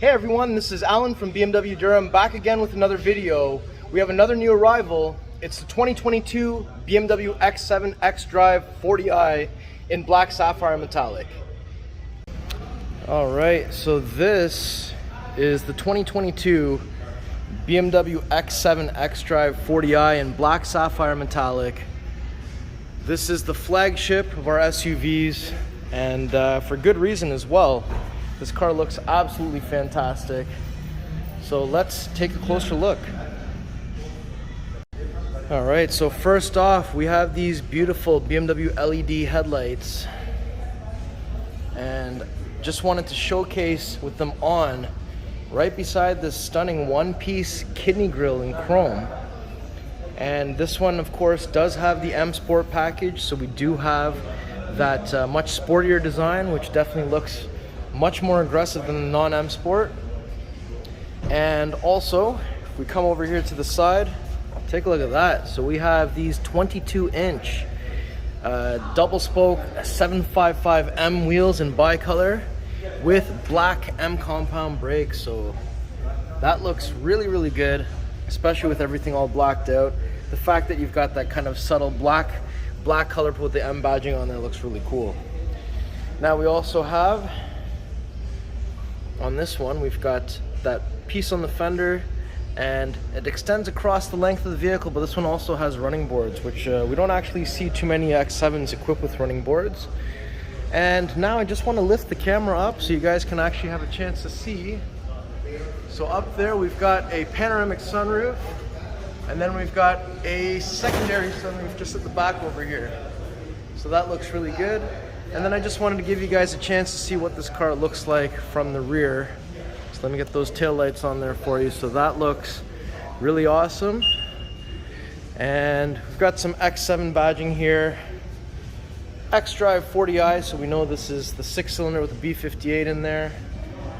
Hey everyone, this is Alan from BMW Durham, back again with another video. We have another new arrival. It's the 2022 BMW X7 xDrive40i in Black Sapphire Metallic. Alright, so this is the 2022 BMW X7 xDrive40i in Black Sapphire Metallic. This is the flagship of our SUVs, and for good reason as well. This car looks absolutely fantastic. So let's take a closer look. All right, so first off, we have these beautiful BMW LED headlights. And just wanted to showcase with them on, right beside this stunning one-piece kidney grille in chrome. And this one, of course, does have the M Sport package, so we do have that much sportier design, which definitely looks much more aggressive than the non-M Sport. And also, if we come over here to the side, take a look at that. So we have these 22-inch double spoke 755M wheels in Bicolour with black M compound brakes. So that looks really, really good, especially with everything all blacked out. The fact that you've got that kind of subtle black color with the M badging on there looks really cool. Now we also have, on this one, we've got that piece on the fender, and it extends across the length of the vehicle, but this one also has running boards, which we don't actually see too many X7s equipped with running boards. And now I just want to lift the camera up so you guys can actually have a chance to see. So up there we've got a panoramic sunroof, and then we've got a secondary sunroof just at the back over here. So that looks really good. And then I just wanted to give you guys a chance to see what this car looks like from the rear. So let me get those tail lights on there for you. So that looks really awesome. And we've got some X7 badging here. xDrive40i, so we know this is the 6-cylinder with the B58 in there.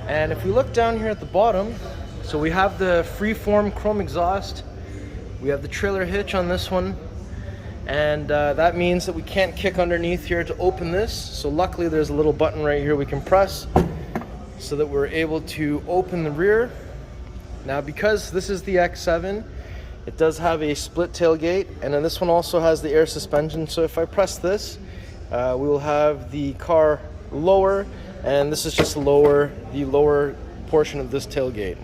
And if we look down here at the bottom, so we have the freeform chrome exhaust. We have the trailer hitch on this one. And that means that we can't kick underneath here to open this. So luckily there's a little button right here we can press so that we're able to open the rear. Now, because this is the X7, it does have a split tailgate, and then this one also has the air suspension. So if I press this, we will have the car lower, and this is just the lower portion of this tailgate.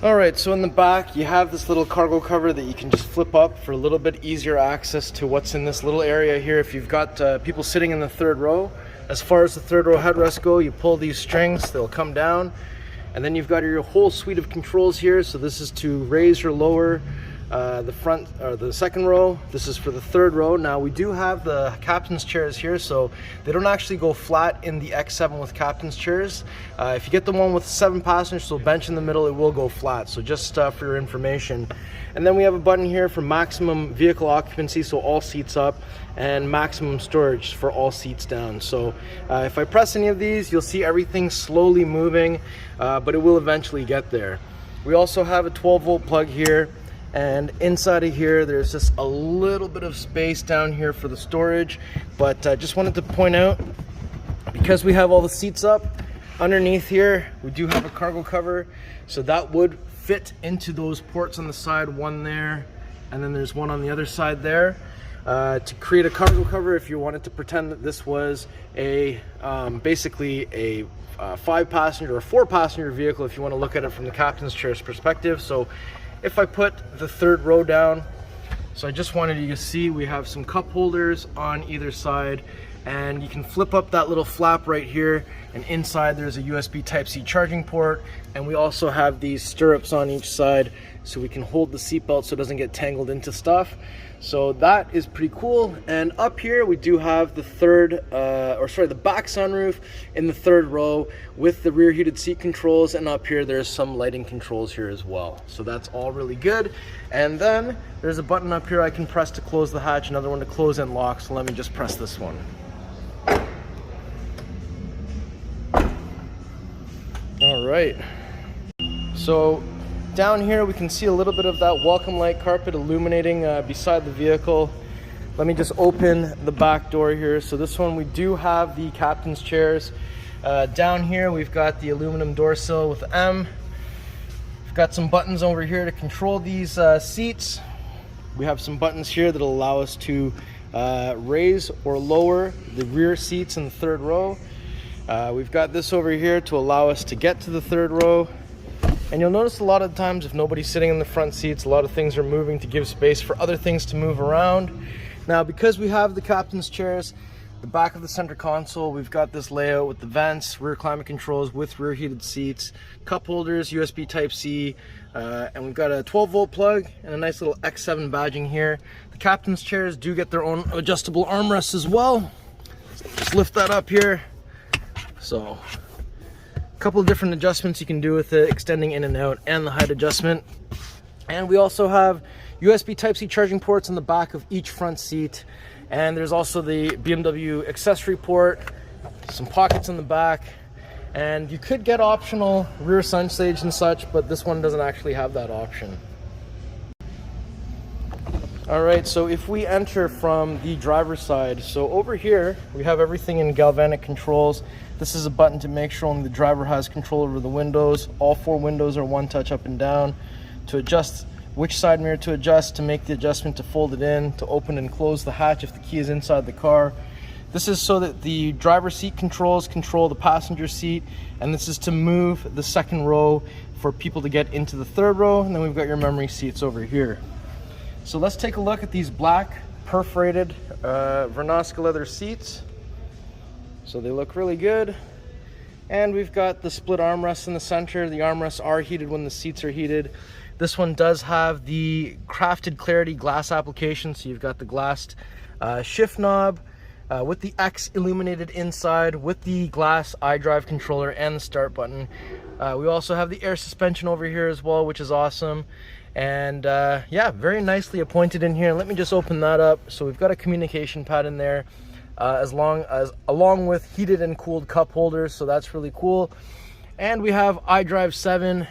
Alright, so in the back you have this little cargo cover that you can just flip up for a little bit easier access to what's in this little area here. If you've got people sitting in the third row, as far as the third row headrests go, you pull these strings, they'll come down, and then you've got your whole suite of controls here. So this is to raise or lower the front or the second row. This is for the third row. Now we do have the captain's chairs here, so they don't actually go flat in the X7 with captain's chairs. If you get the one with 7 passengers, so bench in the middle, it will go flat. So just for your information. And then we have a button here for maximum vehicle occupancy, so all seats up, and maximum storage for all seats down. So if I press any of these, you'll see everything slowly moving, but it will eventually get there. We also have a 12-volt plug here. And inside of here there's just a little bit of space down here for the storage, but just wanted to point out, because we have all the seats up, underneath here we do have a cargo cover, so that would fit into those ports on the side, one there, and then there's one on the other side there, to create a cargo cover if you wanted to pretend that this was a basically a 5-passenger or 4-passenger vehicle, if you want to look at it from the captain's chair's perspective. So if I put the third row down, so I just wanted you to see we have some cup holders on either side, and you can flip up that little flap right here, and inside there's a USB Type-C charging port, and we also have these stirrups on each side so we can hold the seatbelt so it doesn't get tangled into stuff. So that is pretty cool. And up here we do have the the back sunroof in the third row with the rear heated seat controls, and up here there's some lighting controls here as well. So that's all really good. And then there's a button up here I can press to close the hatch, another one to close and lock. So let me just press this one. All right, so down here we can see a little bit of that welcome light carpet illuminating beside the vehicle. Let me just open the back door here. So this one we do have the captain's chairs. Down here we've got the aluminum door sill with the M. We've got some buttons over here to control these seats. We have some buttons here that'll allow us to raise or lower the rear seats in the third row. We've got this over here to allow us to get to the third row. And you'll notice a lot of times if nobody's sitting in the front seats, a lot of things are moving to give space for other things to move around. Now, because we have the captain's chairs, the back of the center console, we've got this layout with the vents, rear climate controls with rear heated seats, cup holders, USB Type-C, and we've got a 12-volt plug and a nice little X7 badging here. The captain's chairs do get their own adjustable armrests as well. Just lift that up here. So, a couple of different adjustments you can do with it, extending in and out, and the height adjustment. And we also have USB Type-C charging ports in the back of each front seat. And there's also the BMW accessory port, some pockets in the back, and you could get optional rear sunshades and such, but this one doesn't actually have that option. All right, so if we enter from the driver's side, so over here we have everything in galvanic controls. This is a button to make sure only the driver has control over the windows. All 4 windows are one touch up and down. To adjust which side mirror to adjust, to make the adjustment to fold it in, to open and close the hatch if the key is inside the car. This is so that the driver's seat controls control the passenger seat, and this is to move the second row for people to get into the third row. And then we've got your memory seats over here. So let's take a look at these black perforated Vernasca leather seats. So they look really good. And we've got the split armrests in the center. The armrests are heated when the seats are heated. This one does have the CraftedClarity glass application, so you've got the glassed shift knob with the X illuminated inside, with the glass iDrive controller and the start button. We also have the air suspension over here as well, which is awesome. And yeah, very nicely appointed in here. Let me just open that up. So we've got a communication pad in there, along with heated and cooled cup holders, so that's really cool. And we have iDrive 7.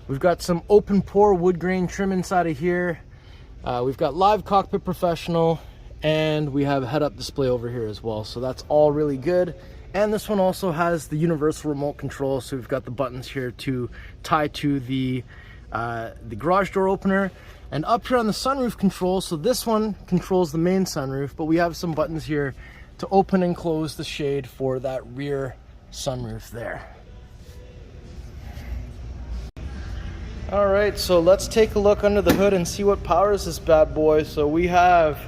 We've got some open pore wood grain trim inside of here. We've got live cockpit professional, and we have a head-up display over here as well. So that's all really good. And this one also has the universal remote control. So we've got the buttons here to tie to the garage door opener. And up here on the sunroof control, so this one controls the main sunroof, but we have some buttons here to open and close the shade for that rear sunroof there. All right, so let's take a look under the hood and see what powers this bad boy. So we have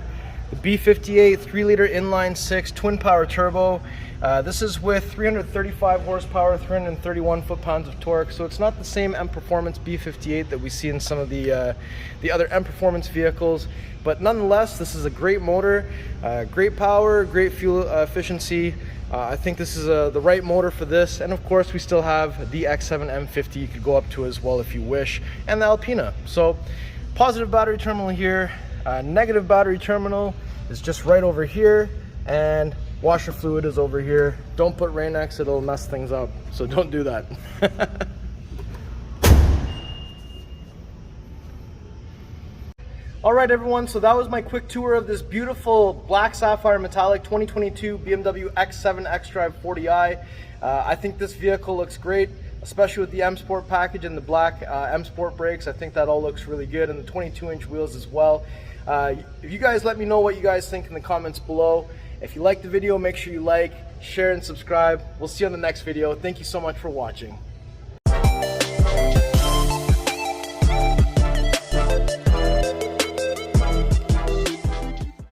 the B58 3-liter inline 6 twin power turbo. This is with 335 horsepower, 331 foot-pounds of torque. So it's not the same M Performance B58 that we see in some of the other M Performance vehicles, but nonetheless, this is a great motor, great power, great fuel efficiency. I think this is the right motor for this, and of course we still have the X7 M50 you could go up to as well if you wish, and the Alpina. So positive battery terminal here, negative battery terminal is just right over here, and washer fluid is over here. Don't put Rain-X, it'll mess things up, so don't do that. All right, everyone, so that was my quick tour of this beautiful Black Sapphire Metallic 2022 BMW X7 xDrive40i. I think this vehicle looks great, especially with the M Sport package and the black M Sport brakes. I think that all looks really good, and the 22-inch wheels as well. If you guys let me know what you guys think in the comments below. If you like the video, make sure you like, share, and subscribe. We'll see you on the next video. Thank you so much for watching.